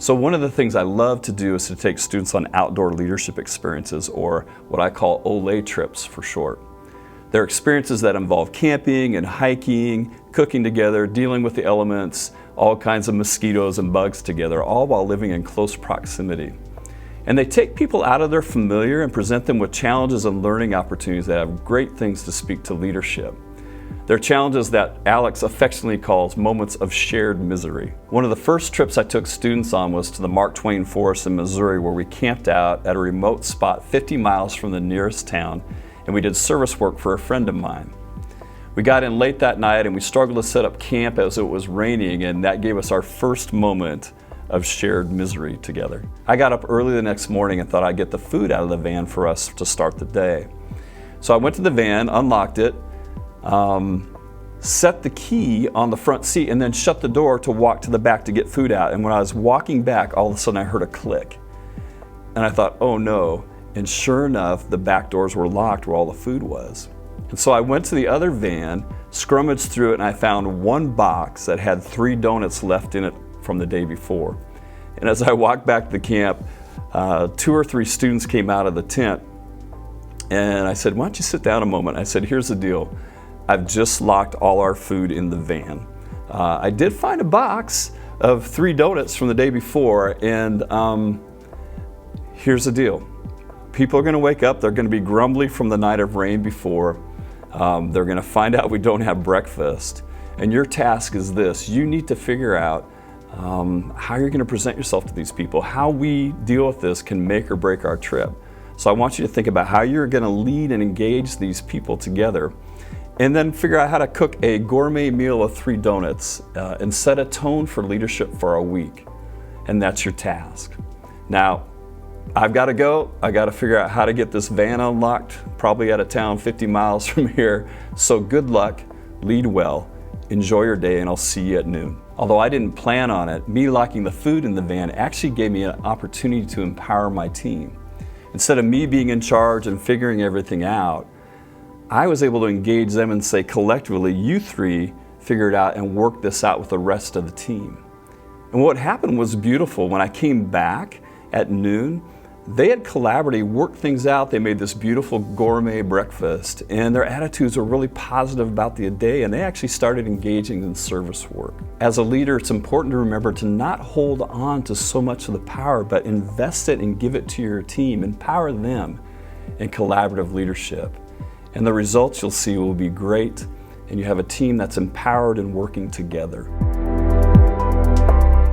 So one of the things I love to do is to take students on outdoor leadership experiences, or what I call OLE trips for short. They're experiences that involve camping and hiking, cooking together, dealing with the elements, all kinds of mosquitoes and bugs together, all while living in close proximity. And they take people out of their familiar and present them with challenges and learning opportunities that have great things to speak to leadership. They're challenges that Alex affectionately calls moments of shared misery. One of the first trips I took students on was to the Mark Twain Forest in Missouri, where we camped out at a remote spot 50 miles from the nearest town, and we did service work for a friend of mine. We got in late that night and we struggled to set up camp as it was raining, and that gave us our first moment of shared misery together. I got up early the next morning and thought I'd get the food out of the van for us to start the day. So I went to the van, unlocked it, set the key on the front seat, and then shut the door to walk to the back to get food out. And when I was walking back, all of a sudden I heard a click. And I thought, oh no. And sure enough, the back doors were locked where all the food was. And so I went to the other van, scrummaged through it, and I found one box that had 3 donuts left in it from the day before. And as I walked back to the camp, 2 or 3 students came out of the tent, and I said, why don't you sit down a moment? I said, here's the deal. I've just locked all our food in the van. I did find a box of 3 donuts from the day before, and here's the deal. People are going to wake up, they're going to be grumbly from the night of rain before. They're going to find out we don't have breakfast. And your task is this: you need to figure out how you're going to present yourself to these people. How we deal with this can make or break our trip. So I want you to think about how you're going to lead and engage these people together, and then figure out how to cook a gourmet meal of 3 donuts and set a tone for leadership for a week. And that's your task. Now, I've got to go. I got to figure out how to get this van unlocked, probably out of town 50 miles from here. So good luck, lead well, enjoy your day, and I'll see you at noon. Although I didn't plan on it, me locking the food in the van actually gave me an opportunity to empower my team. Instead of me being in charge and figuring everything out, I was able to engage them and say, collectively, you 3 figure it out and work this out with the rest of the team. And what happened was beautiful. When I came back at noon, they had collaboratively worked things out. They made this beautiful gourmet breakfast, and their attitudes were really positive about the day, and they actually started engaging in service work. As a leader, it's important to remember to not hold on to so much of the power, but invest it and give it to your team. Empower them in collaborative leadership. And the results you'll see will be great, and you have a team that's empowered and working together.